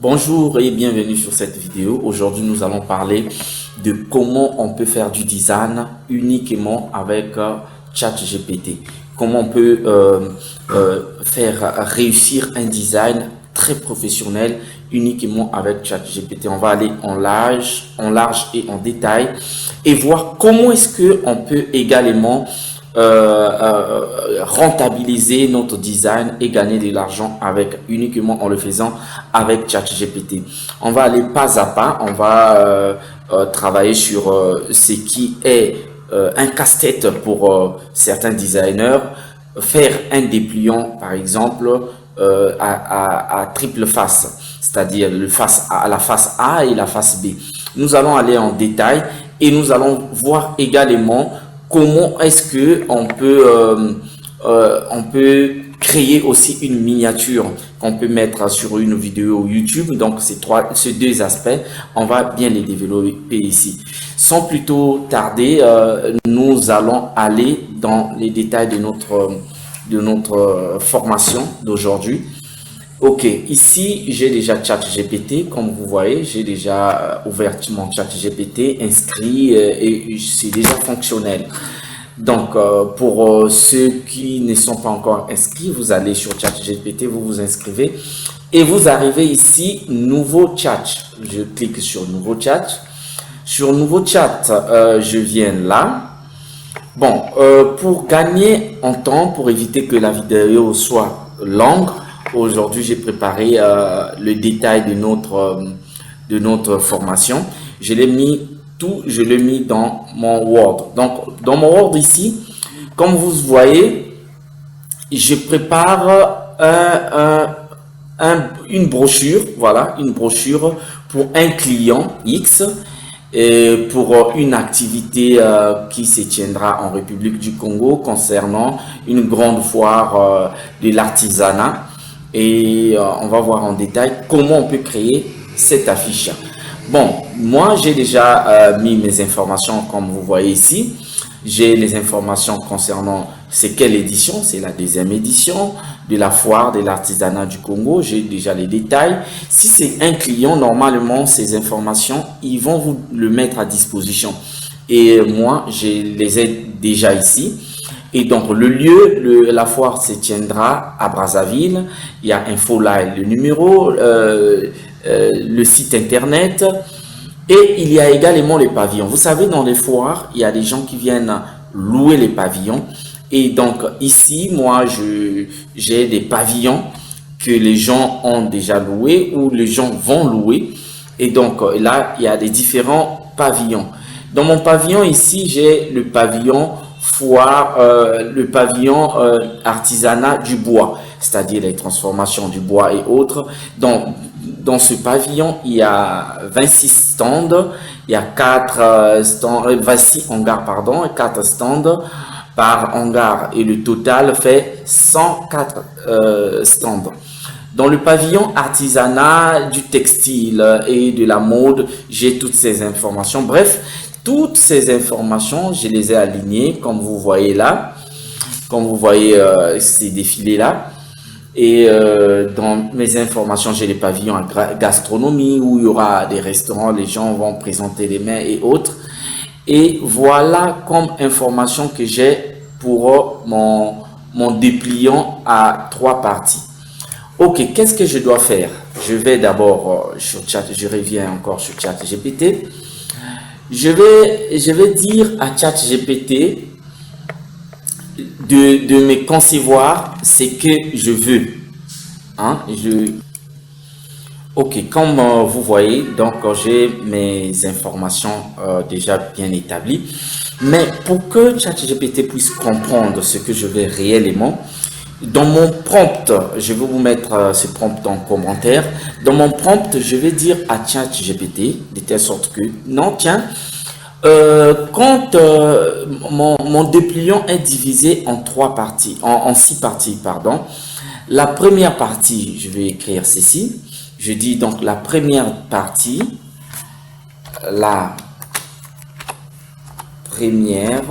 Bonjour et bienvenue sur cette vidéo. Aujourd'hui, nous allons parler de comment on peut faire du design uniquement avec ChatGPT. Comment on peut faire réussir un design très professionnel uniquement avec ChatGPT. On va aller en large et en détail et voir comment est-ce que on peut également rentabiliser notre design et gagner de l'argent avec uniquement en le faisant avec ChatGPT. On va aller pas à pas, on va travailler sur ce qui est un casse-tête pour certains designers, faire un dépliant par exemple à triple face, c'est-à-dire la face A et la face B. Nous allons aller en détail et nous allons voir également comment est-ce que on peut créer aussi une miniature qu'on peut mettre sur une vidéo YouTube. Donc ces deux aspects, on va bien les développer ici. Sans plutôt tarder, nous allons aller dans les détails de notre formation d'aujourd'hui. Ok, ici j'ai déjà ChatGPT, comme vous voyez, j'ai déjà ouvert mon ChatGPT, inscrit et c'est déjà fonctionnel. Donc pour ceux qui ne sont pas encore inscrits, vous allez sur ChatGPT, vous vous inscrivez et vous arrivez ici, nouveau chat. Je clique sur nouveau chat. Sur nouveau chat, je viens là. Bon, pour gagner en temps, pour éviter que la vidéo soit longue, aujourd'hui, j'ai préparé le détail de notre formation. Je l'ai mis dans mon Word. Donc, dans mon Word ici, comme vous voyez, je prépare une brochure. Voilà, une brochure pour un client X et pour une activité qui se tiendra en République du Congo concernant une grande foire de l'artisanat. Et on va voir en détail comment on peut créer cette affiche. Bon, moi j'ai déjà mis mes informations comme vous voyez ici. J'ai les informations concernant c'est quelle édition, c'est la deuxième édition de la foire de l'artisanat du Congo. J'ai déjà les détails. Si c'est un client, normalement ces informations, ils vont vous le mettre à disposition. Et moi, je les ai déjà ici. Et donc, le lieu, la foire se tiendra à Brazzaville. Il y a info là, le numéro, le site internet. Et il y a également les pavillons. Vous savez, dans les foires, il y a des gens qui viennent louer les pavillons. Et donc, ici, moi, j'ai des pavillons que les gens ont déjà loués ou les gens vont louer. Et donc, là, il y a des différents pavillons. Dans mon pavillon, ici, j'ai le pavillon foire, le pavillon artisanat du bois, c'est-à-dire les transformations du bois et autres. Dans ce pavillon, il y a 26 stands, il y a 26 hangars, pardon, 4 stands par hangar et le total fait 104 stands. Dans le pavillon artisanat du textile et de la mode, j'ai toutes ces informations. Bref, toutes ces informations, je les ai alignées comme vous voyez là, comme vous voyez ces défilés là. Et dans mes informations, j'ai les pavillons à gastronomie où il y aura des restaurants, les gens vont présenter les mets et autres. Et voilà comme information que j'ai pour mon dépliant à 3 parties. Ok, qu'est-ce que je dois faire? Je vais d'abord sur chat, je reviens encore sur ChatGPT. Je vais dire à ChatGPT de me concevoir ce que je veux. Hein? Ok, comme vous voyez, donc j'ai mes informations déjà bien établies. Mais pour que ChatGPT puisse comprendre ce que je veux réellement, dans mon prompt, je vais vous mettre ce prompt en commentaire. Dans mon prompt, je vais dire à ChatGPT de telle sorte que, non, tiens, quand mon dépliant est divisé en 3 parties, en 6 parties, pardon. La première partie, je vais écrire ceci. Je dis donc la première partie, la première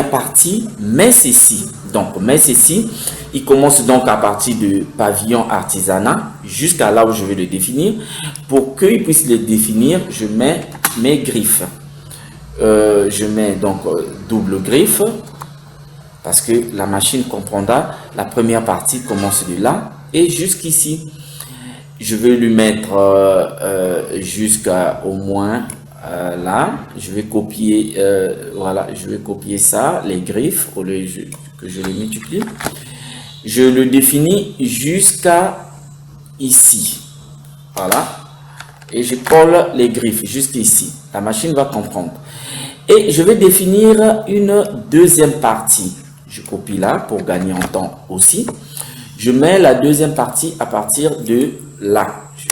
partie, mais ceci. Donc, mais ceci, Il commence donc à partir de pavillon artisanat jusqu'à là où je vais le définir. Pour qu'il puisse le définir, je mets mes griffes. Je mets donc double griffe parce que la machine comprendra. La première partie commence de là et jusqu'ici. Je vais lui mettre jusqu'à au moins là. Je vais copier, voilà, je vais copier ça, les griffes, au lieu que je les multiplie. Je le définis jusqu'à ici. Voilà. Et je colle les griffes jusqu'ici. La machine va comprendre. Et je vais définir une deuxième partie. Je copie là pour gagner en temps aussi. Je mets la deuxième partie à partir de là. Je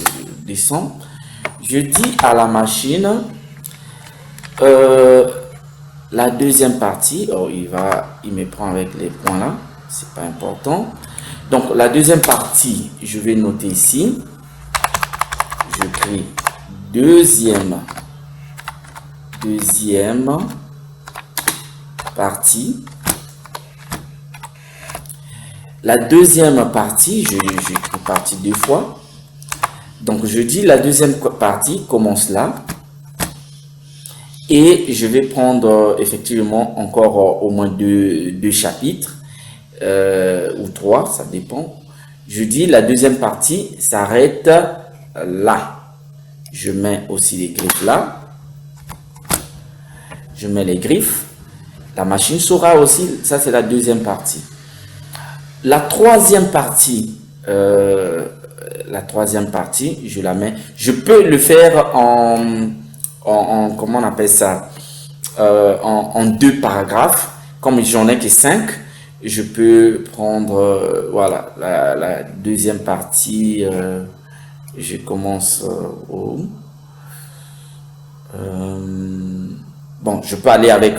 descends. Je dis à la machine la deuxième partie. Oh, il me prend avec les points là. C'est pas important. Donc la deuxième partie, je vais noter ici. Je crée deuxième partie. La deuxième partie, j'écris partie deux fois. Donc, je dis la deuxième partie commence là. Et je vais prendre effectivement encore au moins deux chapitres ou trois, ça dépend. Je dis la deuxième partie s'arrête là. Je mets aussi les griffes là. Je mets les griffes. La machine saura aussi, ça c'est la deuxième partie. La troisième partie, je la mets. Je peux le faire en comment on appelle ça, en deux paragraphes. Comme j'en ai que 5, je peux prendre, voilà, la deuxième partie. Je commence bon, je peux aller avec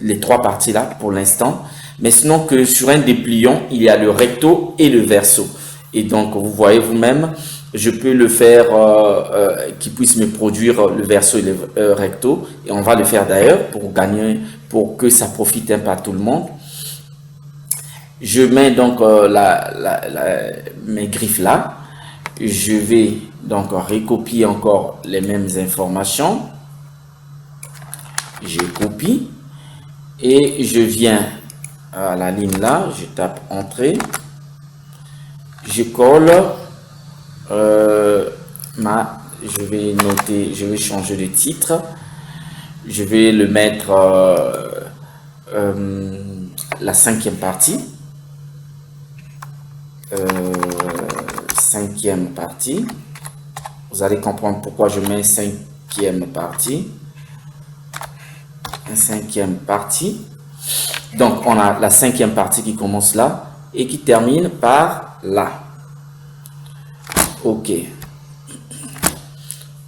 les trois parties là pour l'instant. Mais sinon que sur un dépliant, il y a le recto et le verso. Et donc, vous voyez vous-même, je peux le faire qui puisse me produire le verso et le recto. Et on va le faire d'ailleurs pour gagner, pour que ça profite un peu à tout le monde. Je mets donc mes griffes là. Je vais donc recopier encore les mêmes informations. Je copie et je viens à la ligne là, je tape entrée, je colle je vais noter, je vais changer de titre, je vais le mettre la cinquième partie, vous allez comprendre pourquoi je mets cinquième partie. Donc, on a la cinquième partie qui commence là et qui termine par là. OK.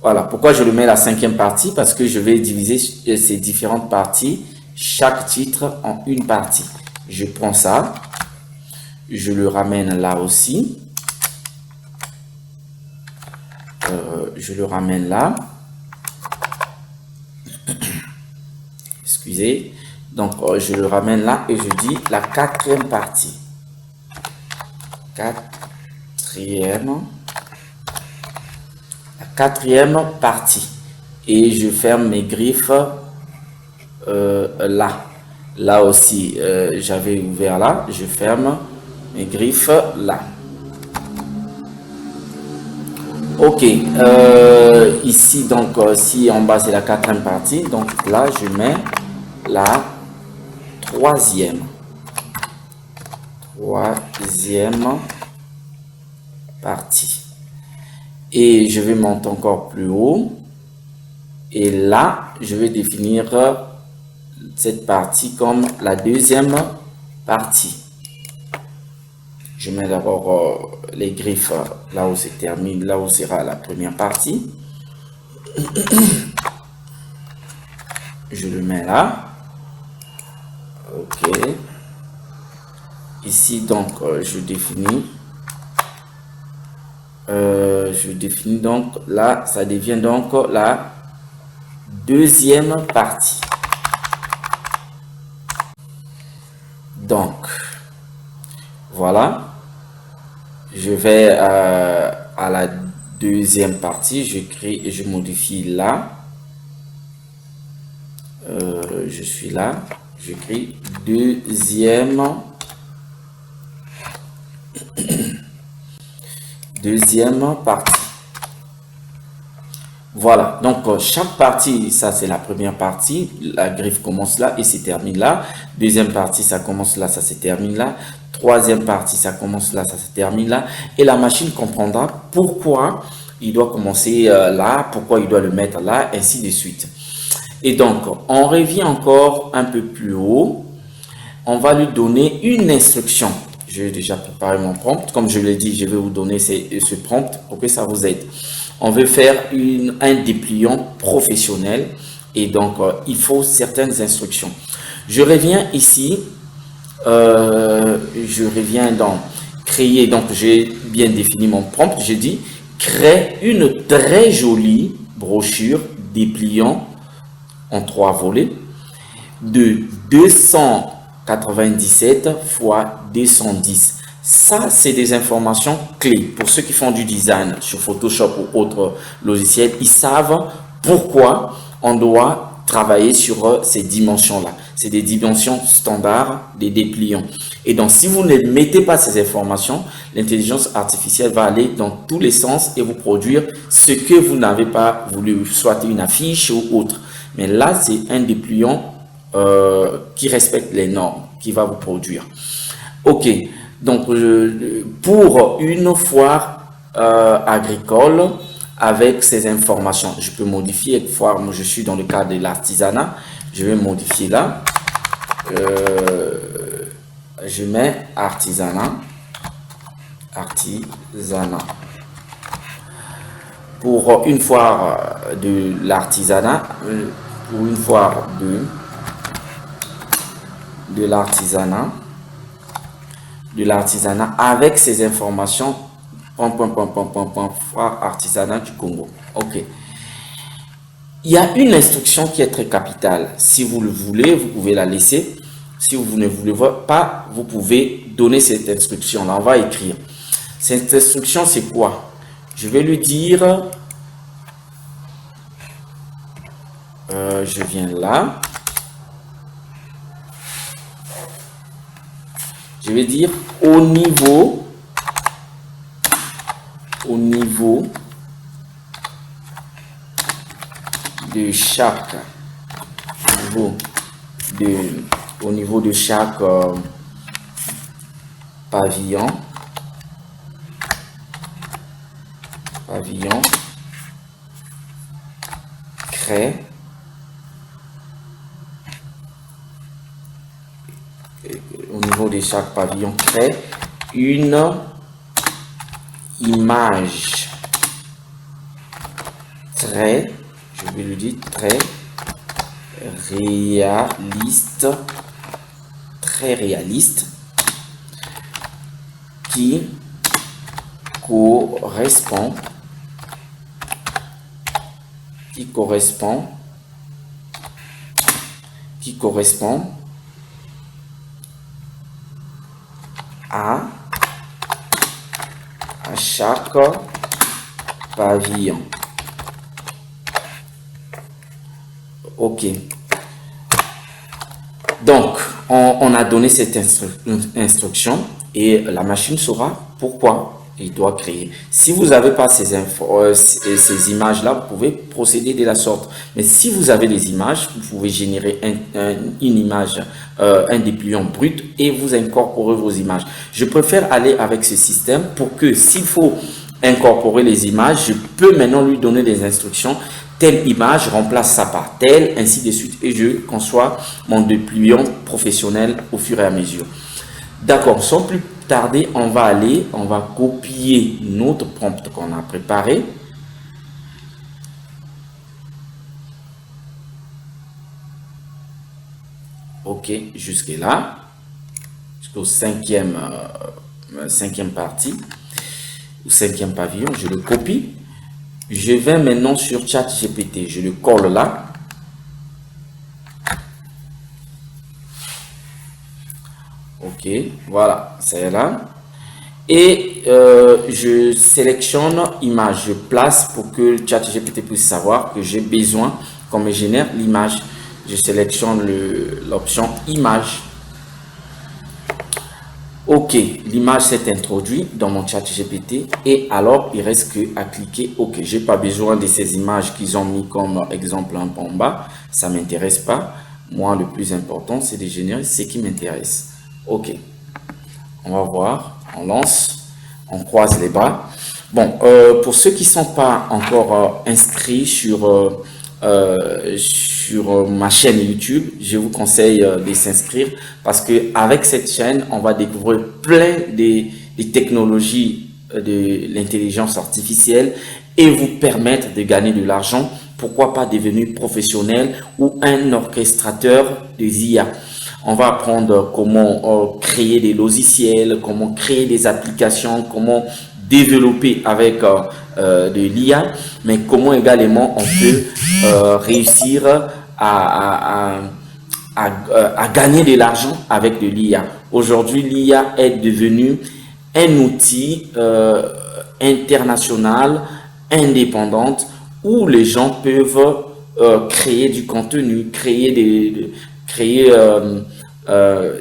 Voilà. Pourquoi je le mets la cinquième partie? Parce que je vais diviser ces différentes parties, chaque titre en une partie. Je prends ça. Je le ramène là aussi. Je le ramène là. Excusez. Donc, je le ramène là et je dis la quatrième partie. La quatrième partie. Et je ferme mes griffes là. Là aussi, j'avais ouvert là. Je ferme mes griffes là. OK. Ici, donc, si en bas, c'est la quatrième partie. Donc, là, je mets la troisième partie. Et je vais monter encore plus haut. Et là, je vais définir cette partie comme la deuxième partie. Je mets d'abord les griffes là où se termine, là où sera la première partie. Je le mets là. OK. Ici, donc, je définis donc là, ça devient donc la deuxième partie. Donc, Voilà. Je vais à la deuxième partie. Je crée et je modifie là. Je suis là. Je crée deuxième partie. Voilà, donc chaque partie, ça c'est la première partie, la griffe commence là et se termine là. Deuxième partie, ça commence là, ça se termine là. Troisième partie, ça commence là, ça se termine là. Et la machine comprendra pourquoi il doit commencer là, pourquoi il doit le mettre là, ainsi de suite. Et donc, on revient encore un peu plus haut. On va lui donner une instruction. Je vais déjà préparer mon prompt. Comme je l'ai dit, je vais vous donner ce prompt pour que ça vous aide. On veut faire un dépliant professionnel et donc il faut certaines instructions. Je reviens ici, je reviens dans créer, donc j'ai bien défini mon prompt, j'ai dit crée une très jolie brochure dépliant en 3 volets de 297 fois 210. Ça, c'est des informations clés. Pour ceux qui font du design sur Photoshop ou autres logiciels, ils savent pourquoi on doit travailler sur ces dimensions-là. C'est des dimensions standards des dépliants. Et donc, si vous ne mettez pas ces informations, l'intelligence artificielle va aller dans tous les sens et vous produire ce que vous n'avez pas voulu, soit une affiche ou autre. Mais là, c'est un dépliant qui respecte les normes, qui va vous produire. Ok. Donc, pour une foire agricole, avec ces informations, je peux modifier. Foire, moi, je suis dans le cadre de l'artisanat. Je vais modifier là. Je mets artisanat. Artisanat. Pour une foire de l'artisanat, pour une foire de l'artisanat, avec ces informations, foire artisanat du Congo. Ok. Il y a une instruction qui est très capitale. Si vous le voulez, vous pouvez la laisser. Si vous ne voulez pas, vous pouvez donner cette instruction-là. On va écrire. Cette instruction, c'est quoi? Je vais lui dire, je viens là. Je vais dire au niveau de chaque pavillon, crée une image très, je vais le dire, très réaliste qui correspond à chaque pavillon. Ok. Donc, on a donné cette instruction et la machine saura pourquoi il doit créer. Si vous n'avez pas ces images-là, vous pouvez procéder de la sorte. Mais si vous avez les images, vous pouvez générer une image, un dépliant brut et vous incorporer vos images. Je préfère aller avec ce système pour que s'il faut incorporer les images, je peux maintenant lui donner des instructions. Telle image remplace ça par telle, ainsi de suite. Et je conçois mon dépliant professionnel au fur et à mesure. D'accord, sans plus tarder, on va copier notre prompt qu'on a préparé. Ok, jusque là, jusqu'au cinquième partie, ou cinquième pavillon, je le copie. Je vais maintenant sur ChatGPT, je le colle là. Ok, voilà, c'est là. Et je sélectionne image, je place pour que le chat GPT puisse savoir que j'ai besoin qu'on me génère l'image. Je sélectionne l'option image. Ok, l'image s'est introduite dans mon chat GPT et alors il reste que à cliquer OK. J'ai pas besoin de ces images qu'ils ont mis comme exemple un peu en bas, ça m'intéresse pas. Moi, le plus important, c'est de générer ce qui m'intéresse. Ok, on va voir, on lance, on croise les bras. Bon, pour ceux qui sont pas encore inscrits sur ma chaîne YouTube, je vous conseille de s'inscrire parce que avec cette chaîne, on va découvrir plein de technologies de l'intelligence artificielle et vous permettre de gagner de l'argent. Pourquoi pas devenir professionnel ou un orchestrateur des IA. On va apprendre comment créer des logiciels, comment créer des applications, comment développer avec de l'IA, mais comment également on peut réussir à gagner de l'argent avec de l'IA. Aujourd'hui, l'IA est devenue un outil international, indépendante, où les gens peuvent créer du contenu, créer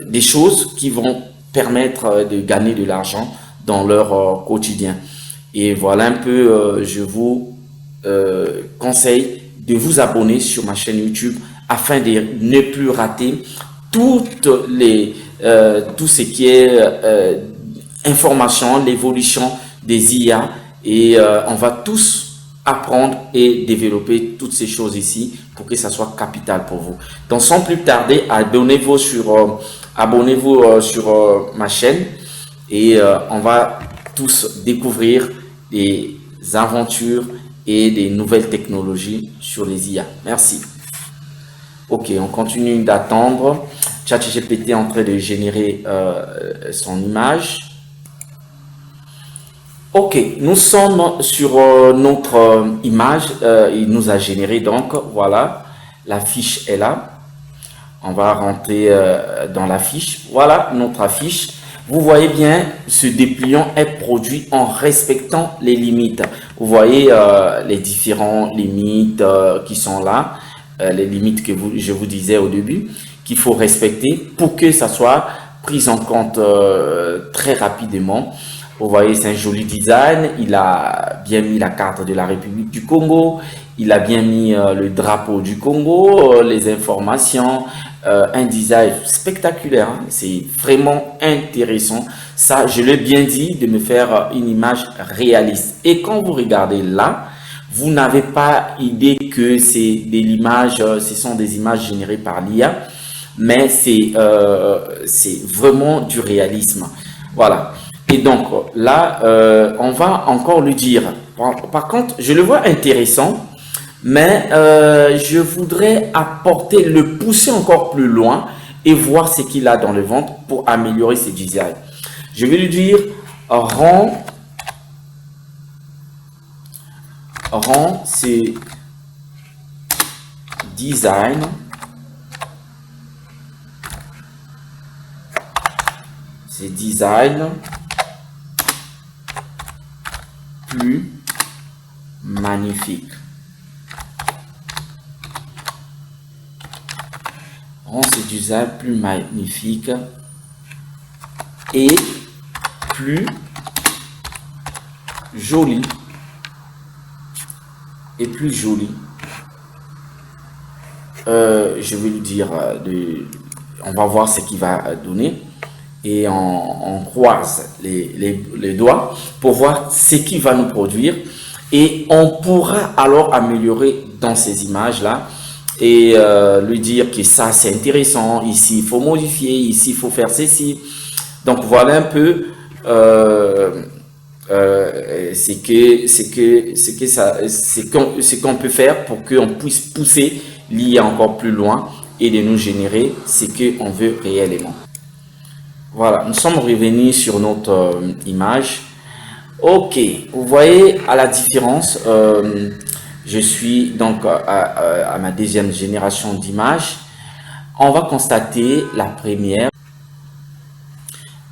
des choses qui vont permettre de gagner de l'argent dans leur quotidien. Et voilà un peu, je vous conseille de vous abonner sur ma chaîne YouTube afin de ne plus rater tout ce qui est information, l'évolution des IA et on va tous apprendre et développer toutes ces choses ici pour que ça soit capital pour vous. Donc sans plus tarder, abonnez-vous sur ma chaîne et on va tous découvrir des aventures et des nouvelles technologies sur les IA. Merci. Ok, on continue d'attendre. ChatGPT est en train de générer son image. Ok, nous sommes sur notre image. Il nous a généré donc, voilà, la fiche est là. On va rentrer dans la fiche. Voilà notre affiche. Vous voyez bien, ce dépliant est produit en respectant les limites. Vous voyez les différentes limites qui sont là, les limites que je vous disais au début, qu'il faut respecter pour que ça soit pris en compte très rapidement. Vous voyez, c'est un joli design. Il a bien mis la carte de la République du Congo. Il a bien mis le drapeau du Congo, les informations, un design spectaculaire. Hein. C'est vraiment intéressant. Ça, je l'ai bien dit, de me faire une image réaliste. Et quand vous regardez là, vous n'avez pas idée que c'est des images, ce sont des images générées par l'IA, mais c'est vraiment du réalisme. Voilà. Et donc là, on va encore lui dire. Par contre, je le vois intéressant, mais je voudrais le pousser encore plus loin et voir ce qu'il a dans le ventre pour améliorer ses designs. Je vais lui dire rends ses designs plus magnifiques. Rend ces designs plus magnifiques et plus jolis. Je vais lui dire, on va voir ce qu'il va donner et on croise les doigts pour voir ce qu'il va nous produire et on pourra alors améliorer dans ces images-là et lui dire que ça c'est intéressant, ici il faut modifier, ici il faut faire ceci. Donc voilà un peu ce qu'on peut faire pour qu'on puisse pousser l'IA encore plus loin et de nous générer ce qu'on veut réellement. Voilà, nous sommes revenus sur notre image. Ok, vous voyez à la différence, je suis donc à ma deuxième génération d'images. On va constater la première.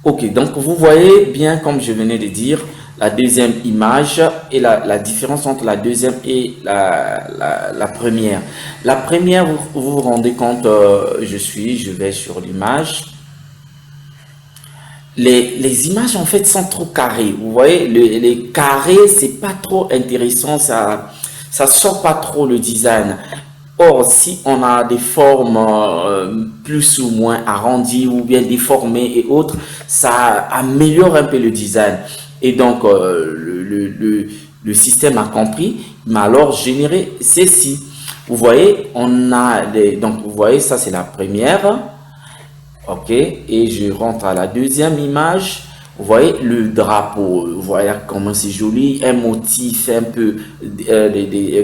Ok, donc vous voyez bien, comme je venais de dire, la deuxième image et la différence entre la deuxième et la première. La première, vous vous rendez compte, je vais sur l'image. Les images en fait sont trop carrées. Vous voyez, les carrés, c'est pas trop intéressant, ça sort pas trop le design. Or, si on a des formes plus ou moins arrondies ou bien déformées et autres, ça améliore un peu le design. Et donc, le système a compris, mais alors générer ceci. Vous voyez, on a donc vous voyez, ça c'est la première. Ok, et je rentre à la deuxième image. Vous voyez le drapeau, vous voyez comment c'est joli, un motif un peu,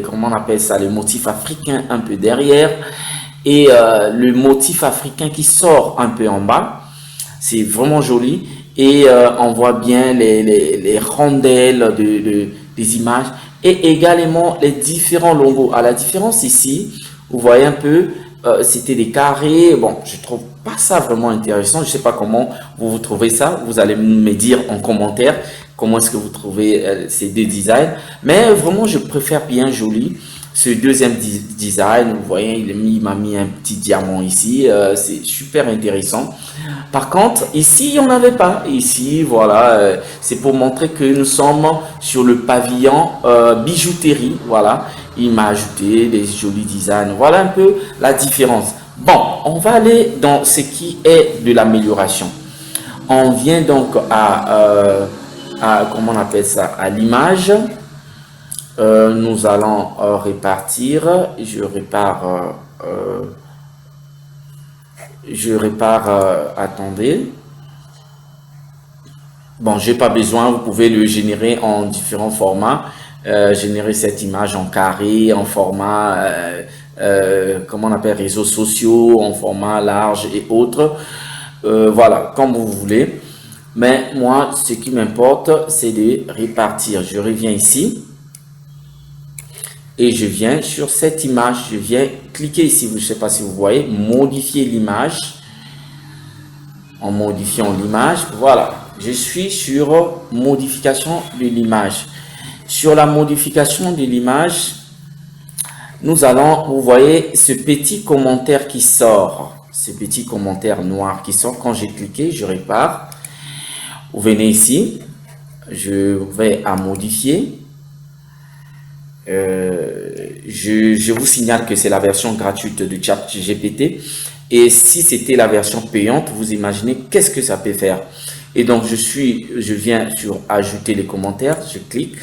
comment on appelle ça, le motif africain un peu derrière, et le motif africain qui sort un peu en bas. C'est vraiment joli, et on voit bien les rondelles des images, et également les différents logos. À la différence ici, vous voyez un peu, c'était des carrés. Bon, je trouve pas ça vraiment intéressant. Je sais pas comment vous trouvez ça. Vous allez me dire en commentaire comment est-ce que vous trouvez ces deux designs. Mais vraiment, je préfère bien joli ce deuxième design. Vous voyez, il m'a mis un petit diamant ici. C'est super intéressant. Par contre, ici, il n'y en avait pas. Ici, voilà, c'est pour montrer que nous sommes sur le pavillon bijouterie. Voilà, il m'a ajouté des jolis designs. Voilà un peu la différence. Bon, on va aller dans ce qui est de l'amélioration. On vient donc comment on appelle ça, à l'image. Nous allons répartir. Je répare, attendez. Bon, j'ai pas besoin, vous pouvez le générer en différents formats. Générer cette image en carré, en format, comment on appelle, réseaux sociaux, en format large et autres. Voilà, comme vous voulez. Mais moi, ce qui m'importe, c'est de répartir. Je reviens ici. Et je viens sur cette image, je viens cliquer ici, je ne sais pas si vous voyez, modifier l'image. En modifiant l'image, voilà, je suis sur modification de l'image. Sur la modification de l'image, nous allons, vous voyez, ce petit commentaire qui sort, ce petit commentaire noir qui sort. Quand j'ai cliqué, je répare. Vous venez ici, je vais à modifier. Je vous signale que c'est la version gratuite de ChatGPT, et si c'était la version payante, vous imaginez qu'est-ce que ça peut faire. Et donc je viens sur ajouter les commentaires, je clique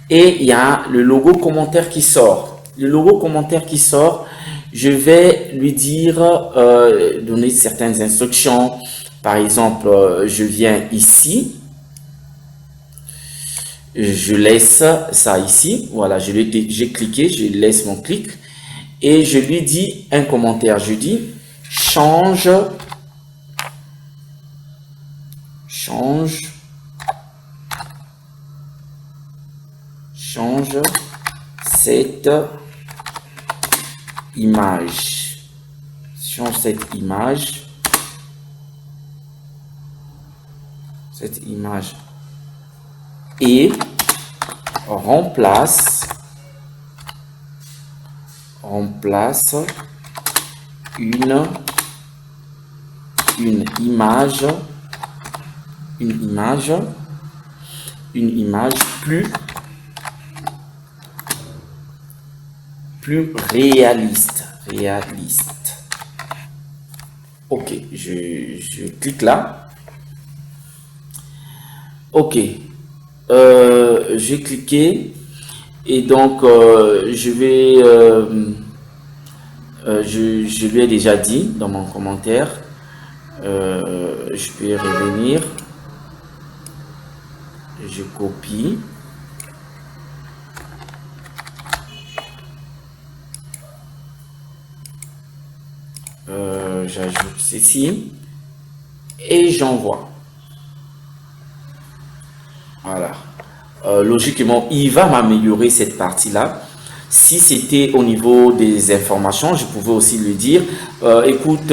et il y a le logo commentaire qui sort. Le logo commentaire qui sort, je vais lui dire, donner certaines instructions. Par exemple, je viens ici. Je laisse ça ici, voilà, j'ai cliqué, je laisse mon clic et je lui dis un commentaire. Je dis change cette image, et remplace une image plus réaliste. Ok, je clique là. Ok, j'ai cliqué et donc je lui ai déjà dit dans mon commentaire. Je peux revenir, je copie, j'ajoute ceci et j'envoie. Voilà. Logiquement, il va m'améliorer cette partie-là. Si c'était au niveau des informations, je pouvais aussi lui dire, écoute,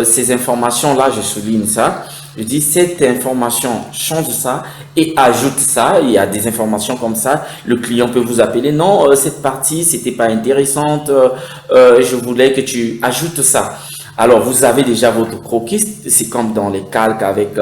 ces informations-là, je souligne ça, Je dis cette information, change ça et ajoute ça. Il y a des informations comme ça. Le client peut vous appeler. Non, cette partie, c'était pas intéressante. Je voulais que tu ajoutes ça. Alors, vous avez déjà votre croquis. C'est comme dans les calques avec,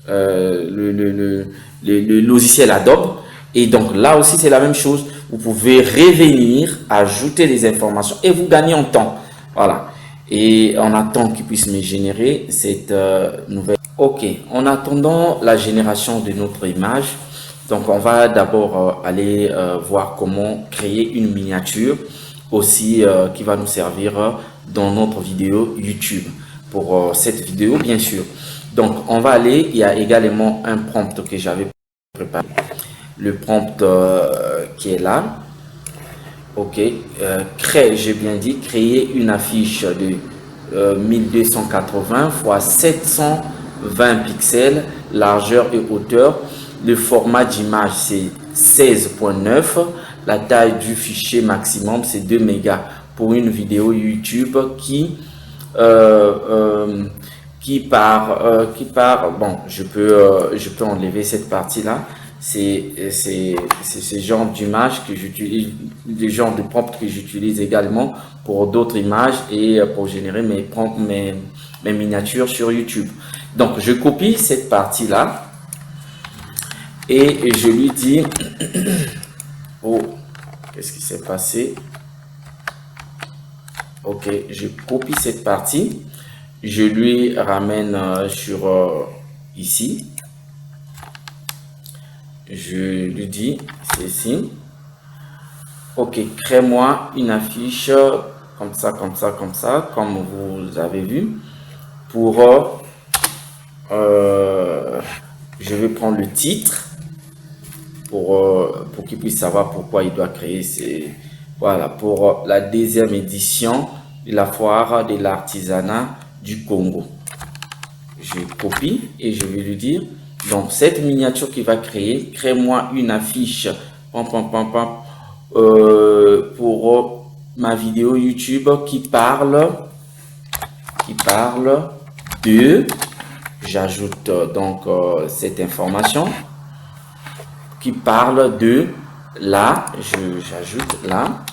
le logiciel Adobe. Et donc là aussi, c'est la même chose. Vous pouvez revenir, ajouter des informations et vous gagnez en temps. Voilà. Et on attend qu'il puisse me générer cette nouvelle. Ok. En attendant la génération de notre image, donc on va d'abord aller voir comment créer une miniature aussi qui va nous servir dans notre vidéo YouTube. Pour cette vidéo, bien sûr. Donc, on va aller. Il y a également un prompt que j'avais préparé. Le prompt qui est là. Ok. J'ai bien dit, créer une affiche de 1280 x 720 pixels, largeur et hauteur. Le format d'image, c'est 16.9. La taille du fichier maximum, c'est 2 mégas pour une vidéo YouTube qui part, bon, je peux enlever cette partie là. C'est ce genre d'image que j'utilise, le genre de prompt que j'utilise également pour d'autres images et pour générer mes miniatures sur YouTube. Donc je copie cette partie là et je lui dis oh, qu'est-ce qui s'est passé? Ok, je copie cette partie, je lui ramène sur ici, je lui dis c'est ici. Ok, crée-moi une affiche comme ça, comme ça, comme ça, comme vous avez vu. Pour je vais prendre le titre pour qu'il puisse savoir pourquoi il doit créer ces. Voilà, pour la deuxième édition de la foire de l'artisanat du Congo. Je copie et je vais lui dire, donc cette miniature qu'il va créer, crée-moi une affiche pour ma vidéo YouTube qui parle de, j'ajoute donc cette information, qui parle de là, j'ajoute là,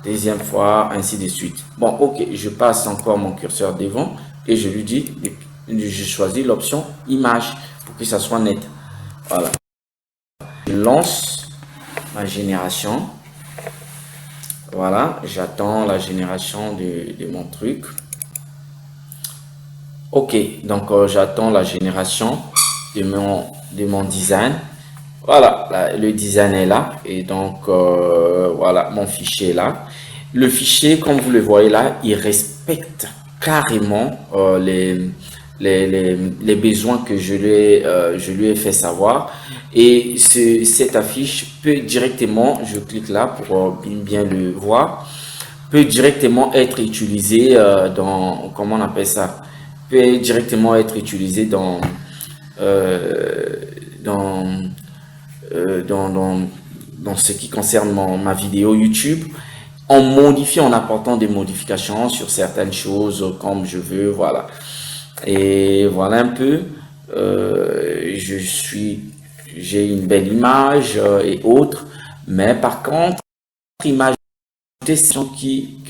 deuxième fois, ainsi de suite. Bon, ok, je passe encore mon curseur devant et je lui dis, je choisis l'option image pour que ça soit net. Voilà. Je lance ma génération. Voilà, j'attends la génération de mon truc. Ok, donc j'attends la génération de mon design. Voilà, là, le design est là et donc voilà, mon fichier est là. Le fichier, comme vous le voyez là, il respecte carrément les besoins que je lui ai fait savoir. Et cette affiche peut directement, je clique là pour bien le voir, peut directement être utilisée dans, comment on appelle ça, peut directement être utilisé dans ce qui concerne ma vidéo YouTube, en modifiant, en apportant des modifications sur certaines choses comme je veux, voilà. Et voilà un peu, j'ai une belle image et autres, mais par contre, image qui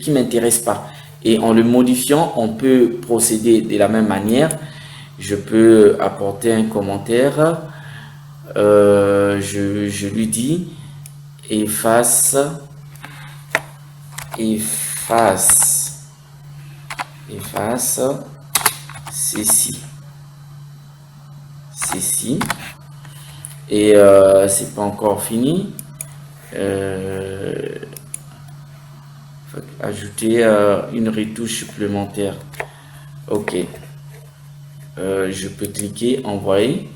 m'intéresse pas. Et en le modifiant, on peut procéder de la même manière. Je peux apporter un commentaire. Je lui dis efface ceci. Et c'est pas encore fini. Faut ajouter une retouche supplémentaire. Ok. Je peux cliquer envoyer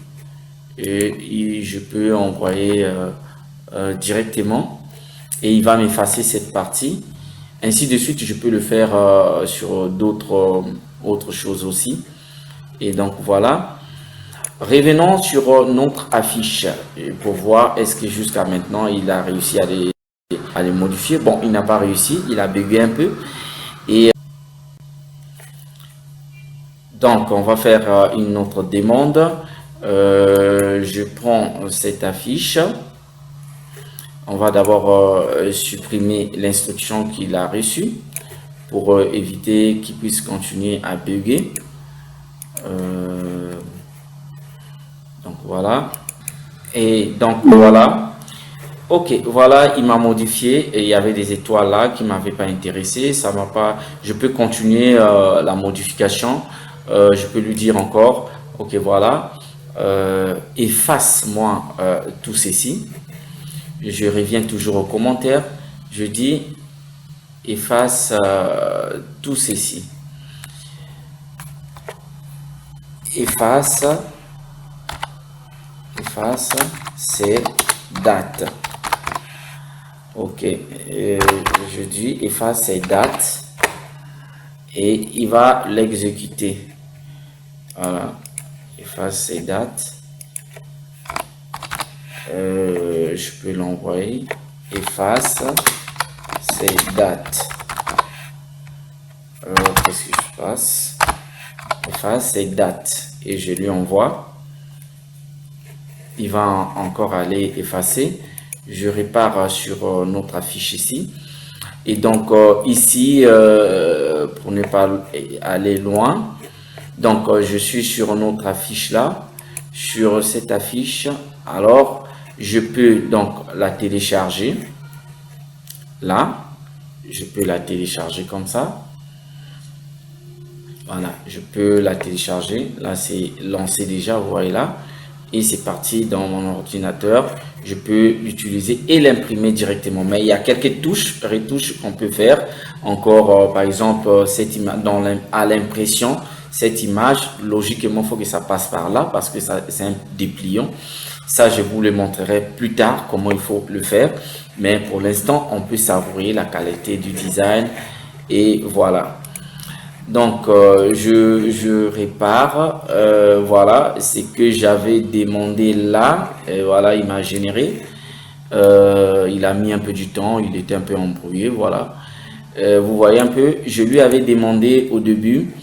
et je peux envoyer directement et il va m'effacer cette partie. Ainsi de suite, je peux le faire sur autres choses aussi. Et donc voilà. Revenons sur notre affiche pour voir est-ce que jusqu'à maintenant il a réussi à les modifier. Bon, il n'a pas réussi, il a bugué un peu. Et Donc, on va faire une autre demande. Je prends cette affiche. On va d'abord supprimer l'instruction qu'il a reçue pour éviter qu'il puisse continuer à bugger. Donc voilà. Et donc voilà. Ok, voilà, il m'a modifié et il y avait des étoiles là qui m'avaient pas intéressé. Ça m'a pas. Je peux continuer la modification. Je peux lui dire encore. Ok, voilà. Efface-moi tout ceci. Je reviens toujours aux commentaires. Je dis efface tout ceci. Efface ces dates. Ok, je dis efface ces dates et il va l'exécuter. Voilà, efface ces dates. Je peux l'envoyer. Efface ces dates. Qu'est-ce que je passe? Efface ces dates et je lui envoie. Il va encore aller effacer. Je repars sur notre affiche ici. Et donc ici, pour ne pas aller loin, donc je suis sur notre affiche là. Sur cette affiche, alors je peux donc la télécharger. Là, je peux la télécharger comme ça. Voilà, je peux la télécharger. Là, c'est lancé déjà, vous voyez là. Et c'est parti dans mon ordinateur. Je peux l'utiliser et l'imprimer directement. Mais il y a quelques retouches qu'on peut faire. Encore, par exemple, cette image à l'impression, cette image, logiquement, il faut que ça passe par là parce que c'est un dépliant. Ça, je vous le montrerai plus tard comment il faut le faire. Mais pour l'instant, on peut savourer la qualité du design. Et voilà. Donc, je répare. Voilà, c'est que j'avais demandé là. Et voilà, il m'a généré. Il a mis un peu du temps. Il était un peu embrouillé. Voilà. Vous voyez un peu, je lui avais demandé au début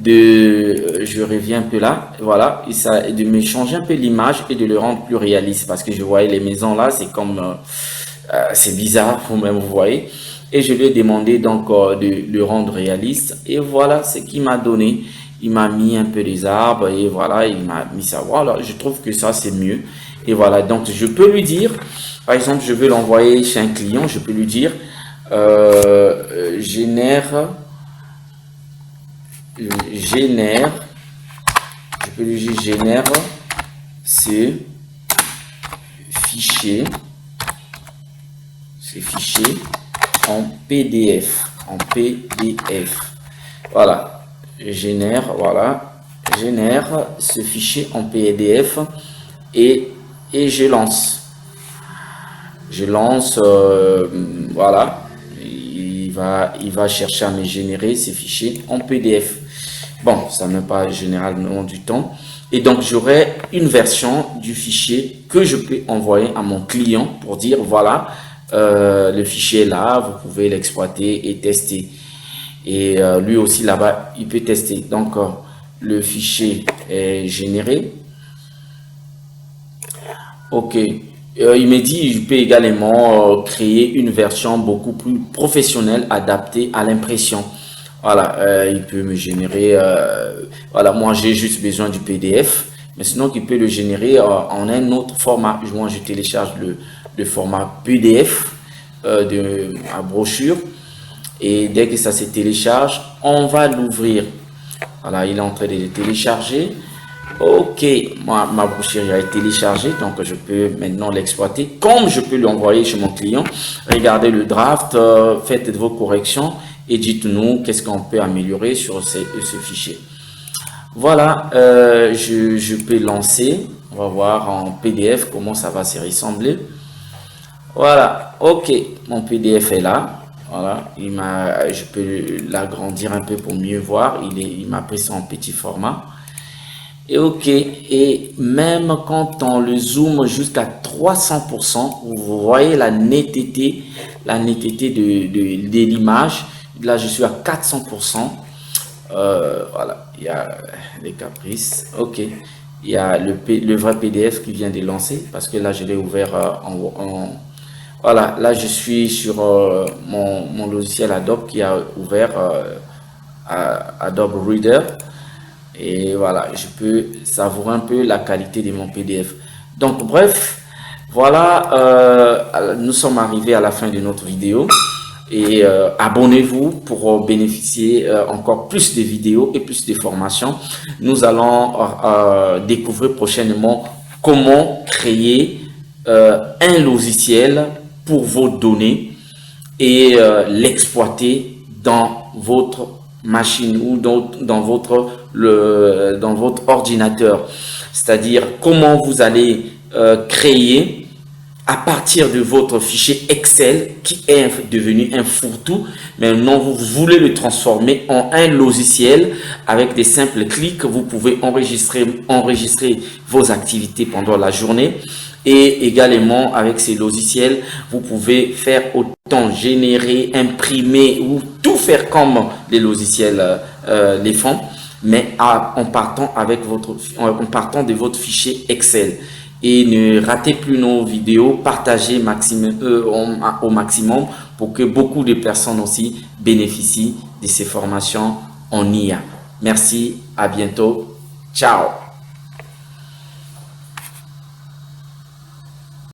je reviens un peu là, voilà, de me changer un peu l'image et de le rendre plus réaliste parce que je voyais les maisons là, c'est comme, c'est bizarre vous-même, vous voyez. Et je lui ai demandé donc de le rendre réaliste et voilà ce qu'il m'a donné. Il m'a mis un peu des arbres et voilà, il m'a mis ça. Voilà, je trouve que ça c'est mieux. Et voilà, donc je peux lui dire, par exemple, je veux l'envoyer chez un client, je peux lui dire, génère, je peux lui dire génère ce fichier en PDF, voilà, génère ce fichier en PDF et je lance, voilà. Il va chercher à me générer ces fichiers en PDF. Bon, ça ne met pas généralement du temps. Et donc, j'aurai une version du fichier que je peux envoyer à mon client pour dire, voilà, le fichier est là, vous pouvez l'exploiter et tester. Et lui aussi, là-bas, il peut tester. Donc, le fichier est généré. Ok. Il me dit, je peux également créer une version beaucoup plus professionnelle adaptée à l'impression. Voilà, il peut me générer, voilà, moi j'ai juste besoin du PDF, mais sinon il peut le générer en un autre format. Moi je télécharge le format PDF de ma brochure et dès que ça se télécharge, on va l'ouvrir. Voilà, il est en train de le télécharger. Ok, moi, ma brochure a été téléchargée, donc je peux maintenant l'exploiter. Comme je peux l'envoyer chez mon client, regardez le draft, faites vos corrections et dites-nous qu'est-ce qu'on peut améliorer sur ce fichier. Voilà, je peux lancer. On va voir en PDF comment ça va se ressembler. Voilà, ok, mon PDF est là. Voilà, je peux l'agrandir un peu pour mieux voir. Il m'a pris ça en petit format. Et ok, et même quand on le zoome jusqu'à 300%, vous voyez la netteté de l'image. Là, je suis à 400%. Voilà, il y a les caprices. Ok, il y a le vrai PDF qui vient de lancer parce que là, je l'ai ouvert voilà, là, je suis sur mon logiciel Adobe qui a ouvert Adobe Reader. Et voilà, je peux savourer un peu la qualité de mon PDF. Donc, bref, voilà, nous sommes arrivés à la fin de notre vidéo. Et abonnez-vous pour bénéficier encore plus de vidéos et plus de formations. Nous allons découvrir prochainement comment créer un logiciel pour vos données et l'exploiter dans votre machine ou dans votre ordinateur. C'est-à-dire comment vous allez créer à partir de votre fichier Excel qui est devenu un fourre-tout. Maintenant, vous voulez le transformer en un logiciel avec des simples clics. Vous pouvez enregistrer vos activités pendant la journée. Et également, avec ces logiciels, vous pouvez faire autant générer, imprimer ou tout faire comme les logiciels les font, mais en partant de votre fichier Excel. Et ne ratez plus nos vidéos, partagez au maximum pour que beaucoup de personnes aussi bénéficient de ces formations en IA. Merci, à bientôt, ciao.